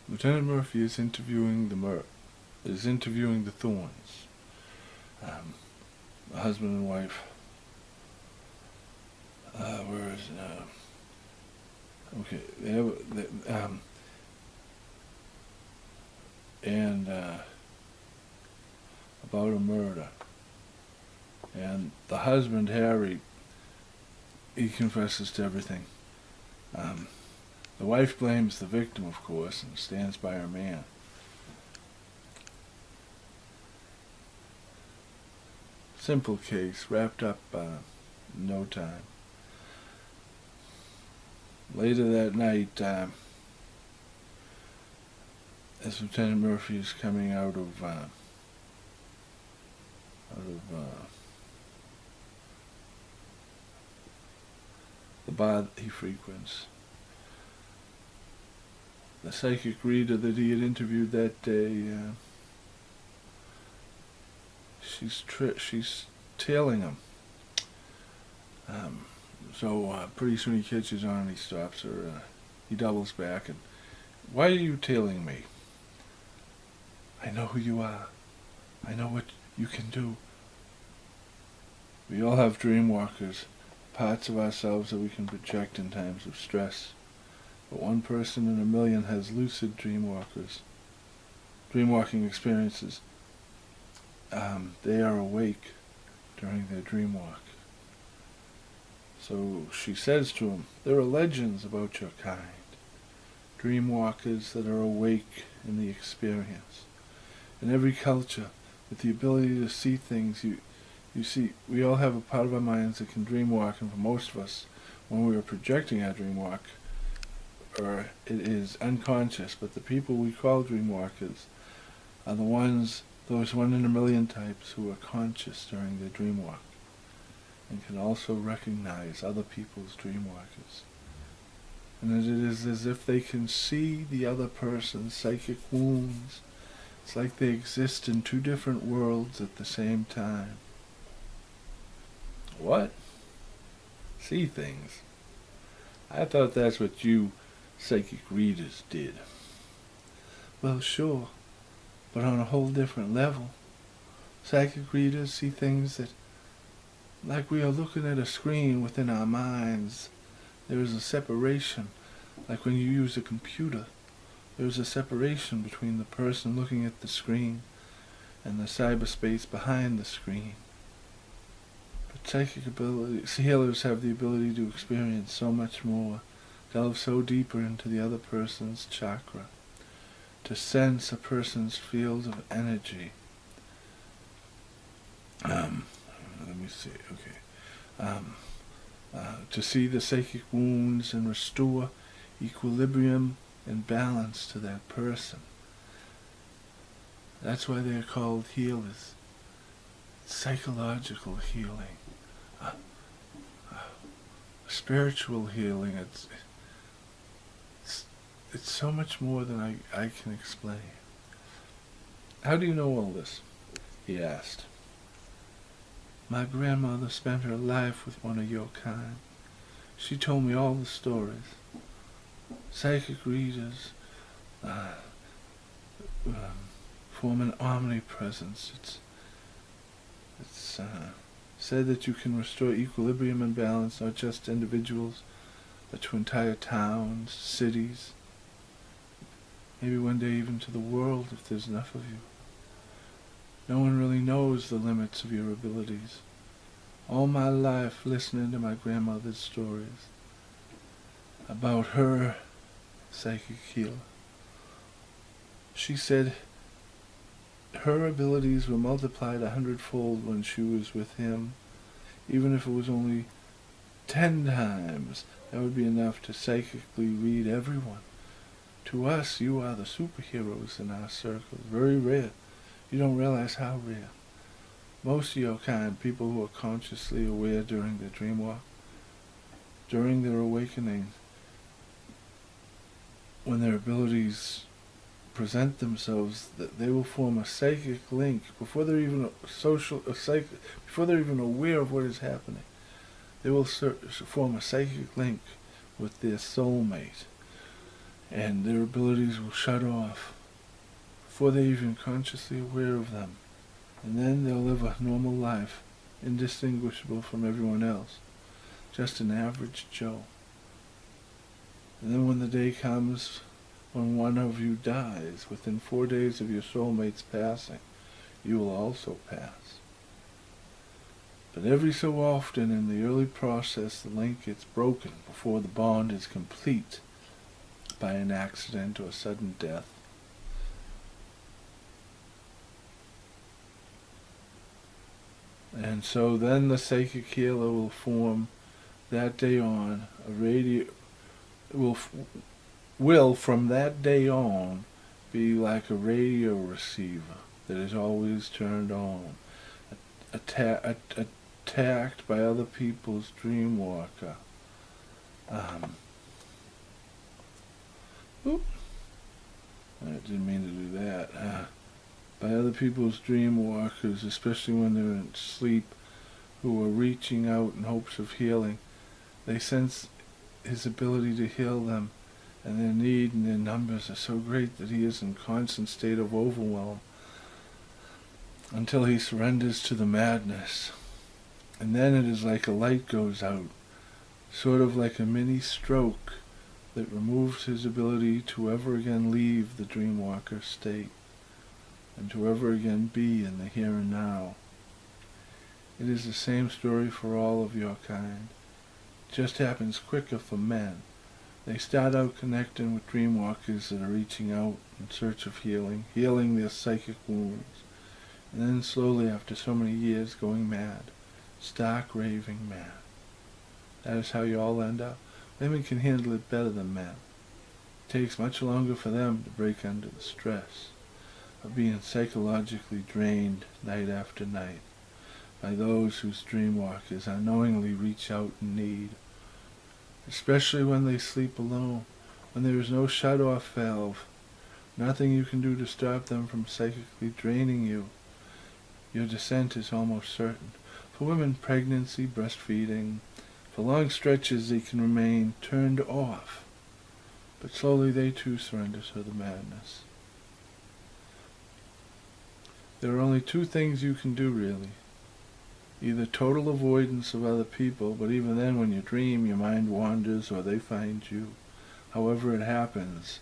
Lieutenant Murphy is interviewing the Thorns, a husband and wife. Where is okay? They have and about a murder, and the husband Harry, he confesses to everything. The wife blames the victim, of course, and stands by her man. Simple case, wrapped up in no time. Later that night, as Lieutenant Murphy is coming out of the bar that he frequents, the psychic reader that he had interviewed that day, she's tailing him. So pretty soon he catches on and he stops her. He doubles back and, "Why are you tailing me? I know who you are. I know what you can do. We all have dream walkers, parts of ourselves that we can project in times of stress. But one person in a million has lucid dream walking experiences. They are awake during their dream walk." So she says to him, "There are legends about your kind, dream walkers that are awake in the experience. In every culture, with the ability to see things, you see, we all have a part of our minds that can dream walk, and for most of us, when we are projecting our dream walk, or it is unconscious, but the people we call dream walkers are those 1 in a million types who are conscious during their dream walk and can also recognize other people's dream walkers. And it is as if they can see the other person's psychic wounds. It's like they exist in 2 different worlds at the same time." What? See things? I thought that's what you psychic readers did. Well, sure, but on a whole different level. Psychic readers see things that, like we are looking at a screen within our minds. There is a separation, like when you use a computer. There is a separation between the person looking at the screen and the cyberspace behind the screen. But psychic healers have the ability to experience so much more, delve so deeper into the other person's chakra, to sense a person's field of energy. Let me see, okay. To see the psychic wounds and restore equilibrium and balance to that person. That's why they're called healers. Psychological healing. Spiritual healing. It's so much more than I can explain. "How do you know all this?" he asked. "My grandmother spent her life with one of your kind. She told me all the stories. Psychic readers form an omnipresence. It's said that you can restore equilibrium and balance, not just to individuals, but to entire towns, cities, maybe one day even to the world if there's enough of you. No one really knows the limits of your abilities. All my life listening to my grandmother's stories about her psychic healer. She said her abilities were multiplied 100-fold when she was with him. Even if it was only 10 times, that would be enough to psychically read everyone. To us, you are the superheroes in our circle. Very rare. You don't realize how rare. Most of your kind, people who are consciously aware during their dream walk, during their awakening, when their abilities present themselves, that they will form a psychic link before they're even before they're even aware of what is happening. They will form a psychic link with their soulmate, and their abilities will shut off before they're even consciously aware of them. And then they'll live a normal life, indistinguishable from everyone else, just an average Joe. And then when the day comes when one of you dies, within 4 days of your soulmate's passing, you will also pass. But every so often in the early process, the link gets broken before the bond is complete by an accident or sudden death. And so then the psychic healer will form that day on a radio, will from that day on be like a radio receiver that is always turned on, attacked by other people's dream walker. I didn't mean to do that. By other people's dream walkers, especially when they're in sleep, who are reaching out in hopes of healing. They sense his ability to heal them, and their need and their numbers are so great that he is in constant state of overwhelm until he surrenders to the madness. And then it is like a light goes out, sort of like a mini stroke that removes his ability to ever again leave the dreamwalker state and to ever again be in the here and now. It is the same story for all of your kind. It just happens quicker for men. They start out connecting with dreamwalkers that are reaching out in search of healing their psychic wounds, and then slowly after so many years going mad, stark raving mad. That is how you all end up. Women can handle it better than men. It takes much longer for them to break under the stress of being psychologically drained night after night by those whose dreamwalkers unknowingly reach out in need, especially when they sleep alone, when there is no shut-off valve, nothing you can do to stop them from psychically draining you. Your descent is almost certain. For women, pregnancy, breastfeeding, for long stretches they can remain turned off, but slowly they too surrender to the madness. There are only two things you can do really. Either total avoidance of other people, but even then when you dream your mind wanders or they find you. However it happens,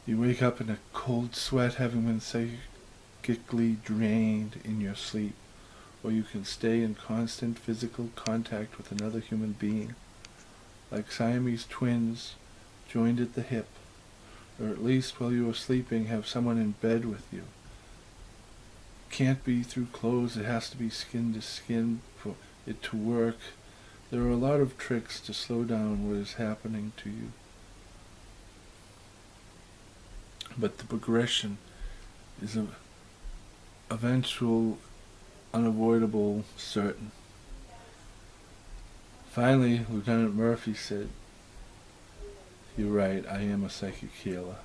you wake up in a cold sweat having been psychically drained in your sleep, or you can stay in constant physical contact with another human being, like Siamese twins joined at the hip, or at least while you are sleeping have someone in bed with you. Can't be through clothes, it has to be skin to skin for it to work. There are a lot of tricks to slow down what is happening to you. But the progression is eventual, unavoidable, certain. Finally, Lieutenant Murphy said, "You're right, I am a psychic healer."